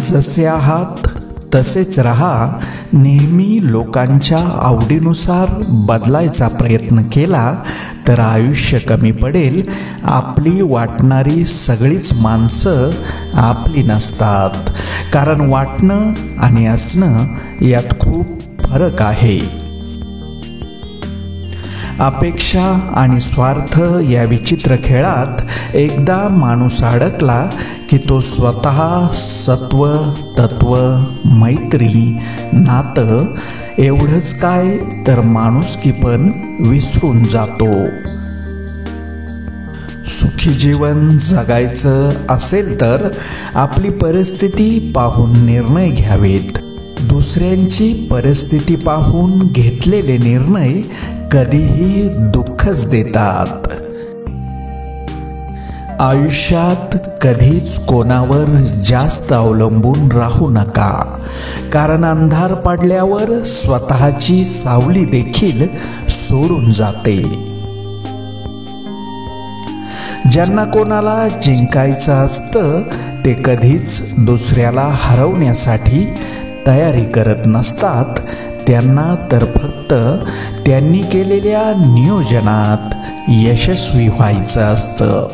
जसे आहात तसेच राहा. नेहमी लोकांच्या आवडीनुसार बदलायचा प्रयत्न केला तर आयुष्य कमी पडेल. आपली वाटणारी सगळीच माणसं आपली नसतात, कारण वाटणं आणि असणं यात खूप फरक आहे. अपेक्षा आणि स्वार्थ या विचित्र खेळात एकदा माणूस अडकला की तो स्वतः सत्व, तत्व, मैत्री, नातं एवढंच काय तर माणुसकी पण विसरून जातो. सुखी जीवन जगायचं असेल तर आपली परिस्थिती पाहून निर्णय घ्यावेत. दुसऱ्यांची परिस्थिती पाहून घेतलेले निर्णय कधीही दुःखच देतात. आयुष्यात कधीच कोणावर जास्त अवलंबून राहू नका, कारण अंधार पडल्यावर स्वतःची सावली देखील सोडून जाते. ज्यांना कोणाला जिंकायचं असतं ते कधीच दुसऱ्याला हरवण्यासाठी तयारी करत नसतात. त्यांना तर फक्त त्यांनी केलेल्या नियोजनात यशस्वी व्हायचं असतं.